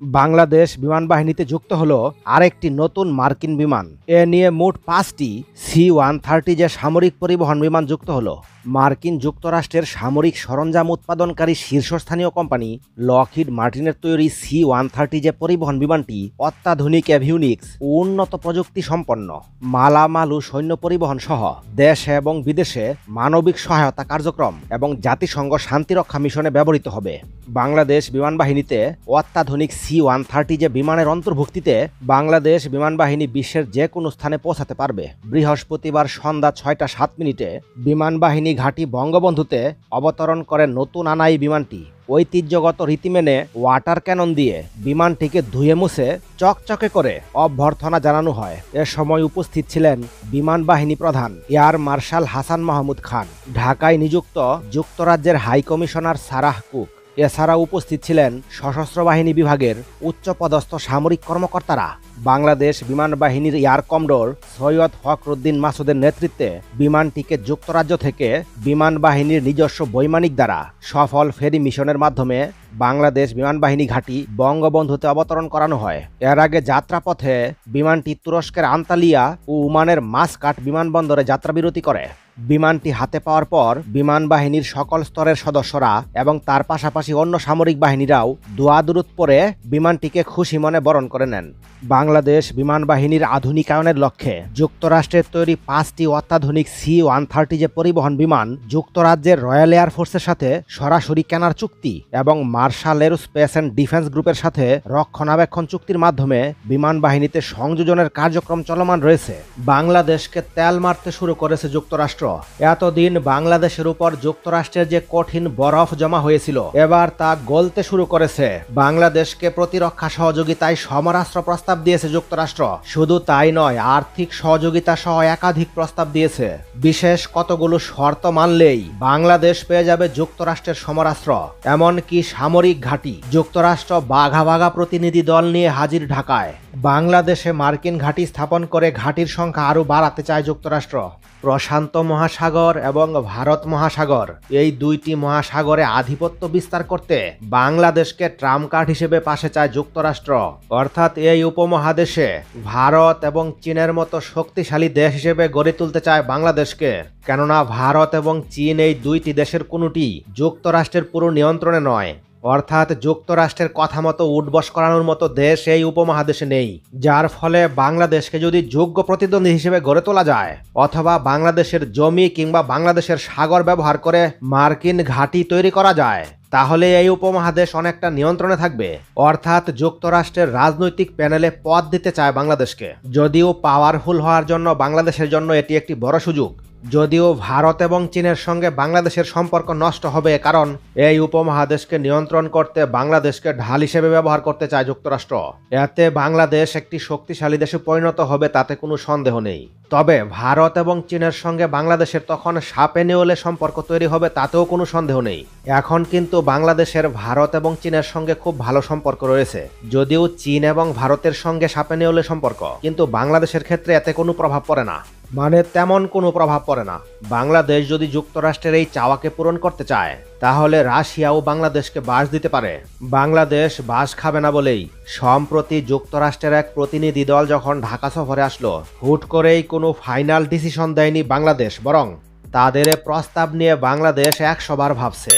বাংলাদেশ বিমান বাহিনীতে যুক্ত হলো আরেকটি নতুন মার্কিন বিমান। এ নিয়ে মোট 5টি C-130 যে সামরিক পরিবহন বিমান যুক্ত হলো। মার্কিন যুক্তরাষ্ট্রের সামরিক সরঞ্জাম উৎপাদনকারী শীর্ষস্থানীয় কোম্পানি লকহিড মার্টিনের তৈরি C-130 যে পরিবহন বিমানটি অত্যাধুনিক অ্যাভিওনিক্স ও উন্নত প্রযুক্তি সম্পন্ন, মালামাল ও সৈন্য পরিবহন সহ দেশে এবং বিদেশে মানবিক সহায়তা কার্যক্রম এবং জাতিসংঘ শান্তিরক্ষা মিশনে ব্যবহৃত হবে। বাংলাদেশ বিমান বাহিনীতে অত্যাধুনিক C-130 যে বিমানের অন্তর্ভুক্তিতে বাংলাদেশ বিমান বাহিনী বিশ্বের যে কোনো স্থানে পৌঁছাতে পারবে। বৃহস্পতিবার সন্ধ্যা 6টা 7 মিনিটে বিমান বাহিনী ঘাঁটি বঙ্গবন্ধুতে অবতরণ করে নতুন আনা এই বিমানটি ঐতিহ্যগত রীতি মেনে ওয়াটার ক্যানন দিয়ে বিমানটিকে ধুয়ে মুছে চকচকে করে অভ্যর্থনা জানানো হয়। এ সময় উপস্থিত ছিলেন বিমান বাহিনী প্রধান এয়ার মার্শাল হাসান মাহমুদ খান, ঢাকায় নিযুক্ত যুক্তরাজ্যের হাই কমিশনার সারাহ কুক। এছাড়া উপস্থিত ছিলেন সশস্ত্র বাহিনী বিভাগের উচ্চপদস্থ সামরিক কর্মকর্তারা। বাংলাদেশ বিমান বাহিনীর এয়ার কমডোর সৈয়দ ফখরুদ্দিন মাসুদের নেতৃত্বে বিমানটিকে যুক্তরাজ্য থেকে বিমান বাহিনীর নিজস্ব বৈমানিক দ্বারা সফল ফেরি মিশনের মাধ্যমে বাংলাদেশ বিমান বাহিনী ঘাঁটি বঙ্গবন্ধুতে অবতরণ করানো হয়। এর আগে যাত্রাপথে বিমানটি তুরস্কের আন্তালিয়া ও ওমানের মাসকাট বিমানবন্দরে যাত্রাবিরতি করে। বিমানটি হাতে পাওয়ার পর বিমান বাহিনীর সকল স্তরের সদস্যরা এবং তার পাশাপাশি অন্য সামরিক বাহিনীরাও দোয়া দুরুদ পরে বিমানটিকে খুশি মনে বরণ করে নেন। বাংলাদেশ বিমান বাহিনীর আধুনিকায়নের লক্ষ্যে যুক্তরাষ্ট্রের তৈরি 5টি অত্যাধুনিক C-130 যে পরিবহন বিমান যুক্তরাজ্যের রয়্যাল এয়ারফোর্সের সাথে সরাসরি কেনার চুক্তি এবং মার্শাল এরোস্পেস অ্যান্ড ডিফেন্স গ্রুপের সাথে রক্ষণাবেক্ষণ চুক্তির মাধ্যমে বিমান বাহিনীতে সংযোজনের কার্যক্রম চলমান রয়েছে। বাংলাদেশকে তেল মারতে শুরু করেছে যুক্তরাষ্ট্র। এতদিন বাংলাদেশের উপর যুক্তরাষ্ট্রের যে কঠিন বরফ জমা হয়েছিল, এবার তা গলতে শুরু করেছে। বাংলাদেশকে প্রতিরক্ষা সহযোগিতায় সমরাস্ত্র প্রস্তাব দিয়েছে যুক্তরাষ্ট্র। শুধু তাই নয়, আর্থিক সহযোগিতা সহ একাধিক প্রস্তাব দিয়েছে। বিশেষ কতগুলো শর্ত মানলেই বাংলাদেশ পেয়ে যাবে যুক্তরাষ্ট্রের সমরাস্ত্র, এমনকি সামরিক ঘাঁটি। যুক্তরাষ্ট্র বাঘা বাঘা প্রতিনিধি দল নিয়ে হাজির ঢাকায়। বাংলাদেশে মার্কিন ঘাঁটি স্থাপন করে ঘাঁটির সংখ্যা আরও বাড়াতে চায় যুক্তরাষ্ট্র। প্রশান্ত মহাসাগর এবং ভারত মহাসাগর, এই দুইটি মহাসাগরে আধিপত্য বিস্তার করতে বাংলাদেশকে ট্রাম্প কার্ড হিসেবে পাশে চায় যুক্তরাষ্ট্র। অর্থাৎ এই উপমহাদেশে ভারত এবং চীনের মতো শক্তিশালী দেশ হিসেবে গড়ে তুলতে চায় বাংলাদেশকে। কেননা ভারত এবং চীন এই দুইটি দেশের কোনোটি যুক্তরাষ্ট্রের পুরো নিয়ন্ত্রণে নয়। অর্থাৎ যুক্তরাষ্ট্রের কথা মতো উঠবস করানোর মতো দেশ এই উপমহাদেশে নেই। যার ফলে বাংলাদেশকে যদি যোগ্য প্রতিদ্বন্দ্বী হিসেবে গড়ে তোলা যায়, অথবা বাংলাদেশের জমি কিংবা বাংলাদেশের সাগর ব্যবহার করে মার্কিন ঘাঁটি তৈরি করা যায়, তাহলে এই উপমহাদেশ অনেকটা নিয়ন্ত্রণে থাকবে। অর্থাৎ যুক্তরাষ্ট্রের রাজনৈতিক প্যানেলে পদ দিতে চায় বাংলাদেশকে। যদিও পাওয়ারফুল হওয়ার জন্য বাংলাদেশের জন্য এটি একটি বড় সুযোগ। যদিও ভারত এবং চীনের সঙ্গে বাংলাদেশের সম্পর্ক নষ্ট হবে, কারণ এই উপমহাদেশকে নিয়ন্ত্রণ করতে বাংলাদেশকে ঢাল হিসেবে ব্যবহার করতে চায় যুক্তরাষ্ট্র। এতে বাংলাদেশ একটি শক্তিশালী দেশে পরিণত হবে, তাতে কোনো সন্দেহ নেই। তবে ভারত এবং চীনের সঙ্গে বাংলাদেশের তখন সাপে নেউলে সম্পর্ক তৈরি হবে, তাতেও কোনো সন্দেহ নেই। এখন কিন্তু বাংলাদেশের ভারত এবং চীনের সঙ্গে খুব ভালো সম্পর্ক রয়েছে। যদিও চীন এবং ভারতের সঙ্গে সাপে নেউলে সম্পর্ক, কিন্তু বাংলাদেশের ক্ষেত্রে এতে কোনো প্রভাব পড়ে না। মানে তেমন কোনো প্রভাব পড়ে না। বাংলাদেশ যদি যুক্তরাষ্ট্রের এই চাওয়াকে পূরণ করতে চায়, তাহলে রাশিয়াও বাংলাদেশকে বাস দিতে পারে। বাংলাদেশ বাস খাবে না বলেই সম্প্রতি যুক্তরাষ্ট্রের এক প্রতিনিধি দল যখন ঢাকা সফরে আসলো, হুট করেই কোনো ফাইনাল ডিসিশন দেয়নি বাংলাদেশ, বরং তাদের প্রস্তাব নিয়ে বাংলাদেশ 100 বার ভাবছে।